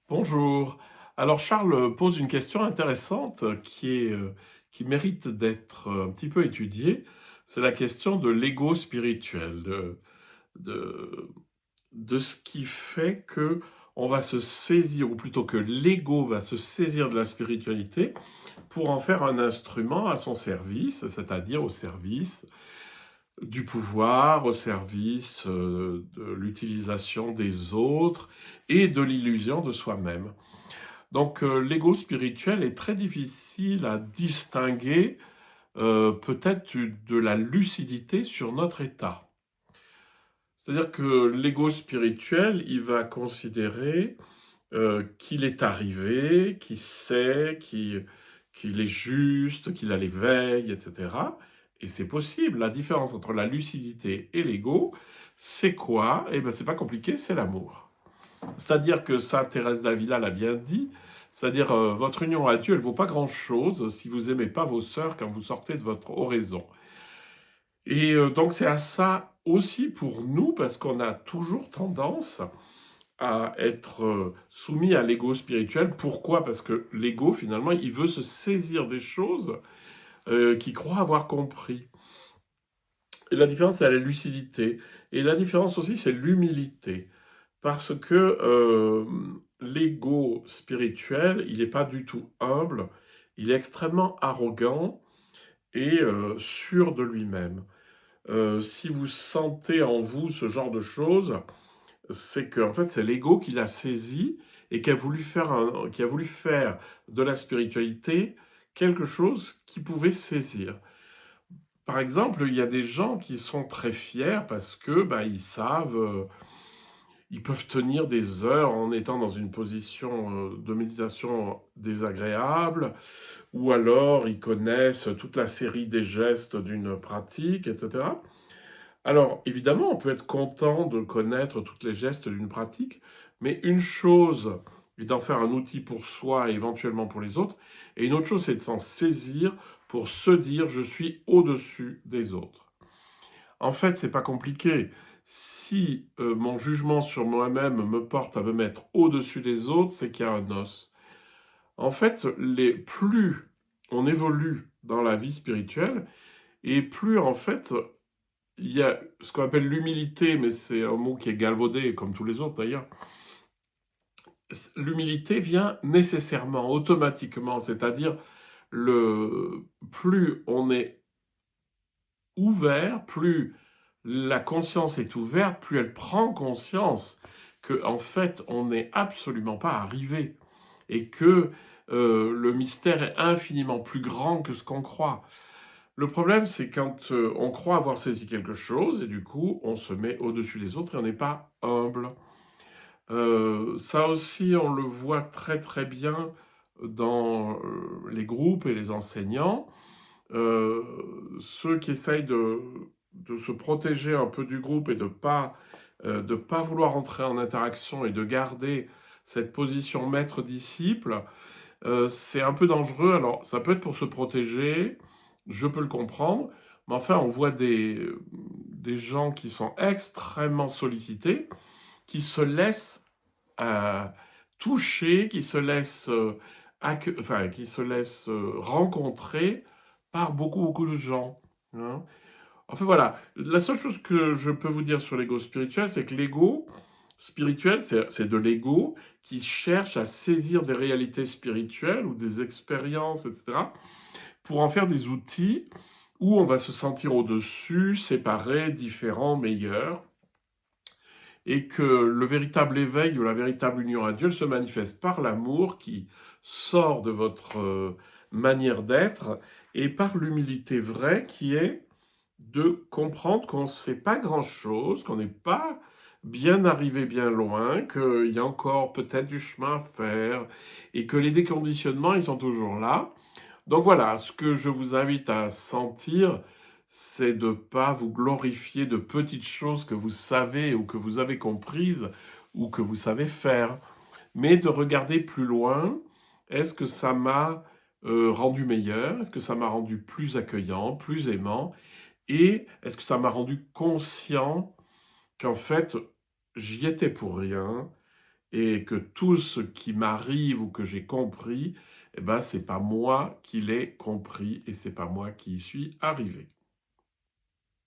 Bonjour. Alors Charles pose une question intéressante qui mérite d'être un petit peu étudiée. C'est la question de l'ego spirituel, de, de ce qui fait que on va se saisir, ou plutôt que l'ego va se saisir de la spiritualité pour en faire un instrument à son service, c'est-à-dire au service du pouvoir, au service de l'utilisation des autres et de l'illusion de soi-même. Donc l'ego spirituel est très difficile à distinguer peut-être de la lucidité sur notre état. C'est-à-dire que l'ego spirituel, il va considérer qu'il est arrivé, qu'il sait, qu'il est juste, qu'il a l'éveil, etc. Et c'est possible. La différence entre la lucidité et l'ego, c'est quoi? Eh bien, c'est pas compliqué, c'est l'amour. C'est-à-dire que ça, Thérèse d'Avila l'a bien dit, c'est-à-dire votre union à Dieu, elle vaut pas grand-chose si vous aimez pas vos sœurs quand vous sortez de votre oraison. Et donc c'est à ça aussi pour nous, parce qu'on a toujours tendance à être soumis à l'ego spirituel. Pourquoi? Parce que l'ego, finalement, il veut se saisir des choses qu'il croit avoir compris. Et la différence, c'est la lucidité. Et la différence aussi, c'est l'humilité. Parce que l'ego spirituel, il n'est pas du tout humble, il est extrêmement arrogant et sûr de lui-même. Si vous sentez en vous ce genre de choses, c'est que en fait, c'est l'ego qui l'a saisi et qui a voulu faire de la spiritualité quelque chose qui pouvait saisir. Par exemple, il y a des gens qui sont très fiers parce que ils savent, ils peuvent tenir des heures en étant dans une position de méditation désagréable, ou alors ils connaissent toute la série des gestes d'une pratique, etc. Alors, évidemment, on peut être content de connaître toutes les gestes d'une pratique, mais une chose est d'en faire un outil pour soi et éventuellement pour les autres, et une autre chose, c'est de s'en saisir pour se dire je suis au-dessus des autres. En fait, c'est pas compliqué. Si mon jugement sur moi-même me porte à me mettre au-dessus des autres, c'est qu'il y a un os. En fait, plus on évolue dans la vie spirituelle, et plus en fait il y a ce qu'on appelle l'humilité, mais c'est un mot qui est galvaudé, comme tous les autres d'ailleurs. L'humilité vient nécessairement, automatiquement, c'est-à-dire plus on est ouvert, plus la conscience est ouverte, plus elle prend conscience que en fait on n'est absolument pas arrivé et que le mystère est infiniment plus grand que ce qu'on croit. Le problème, c'est quand on croit avoir saisi quelque chose et du coup on se met au-dessus des autres et on n'est pas humble. Ça aussi, on le voit très très bien dans les groupes et les enseignants. Ceux qui essayent de se protéger un peu du groupe et de pas vouloir entrer en interaction et de garder cette position maître-disciple, c'est un peu dangereux. Alors, ça peut être pour se protéger, je peux le comprendre, mais enfin, on voit des gens qui sont extrêmement sollicités, qui se laissent euh, toucher, qui se laissent, enfin, qui se laissent rencontrer par beaucoup, beaucoup de gens, hein. Enfin voilà, la seule chose que je peux vous dire sur l'ego spirituel, c'est que l'ego spirituel, c'est de l'ego qui cherche à saisir des réalités spirituelles ou des expériences, etc., pour en faire des outils où on va se sentir au-dessus, séparé, différent, meilleur, et que le véritable éveil ou la véritable union à Dieu se manifeste par l'amour qui sort de votre manière d'être et par l'humilité vraie qui est de comprendre qu'on ne sait pas grand-chose, qu'on n'est pas bien arrivé bien loin, qu'il y a encore peut-être du chemin à faire et que les déconditionnements, ils sont toujours là. Donc voilà, ce que je vous invite à sentir, c'est de ne pas vous glorifier de petites choses que vous savez ou que vous avez comprises ou que vous savez faire, mais de regarder plus loin. Est-ce que ça m'a rendu meilleur? Est-ce que ça m'a rendu plus accueillant, plus aimant? Et est-ce que ça m'a rendu conscient qu'en fait, j'y étais pour rien et que tout ce qui m'arrive ou que j'ai compris, eh ben, c'est pas moi qui l'ai compris et c'est pas moi qui y suis arrivé.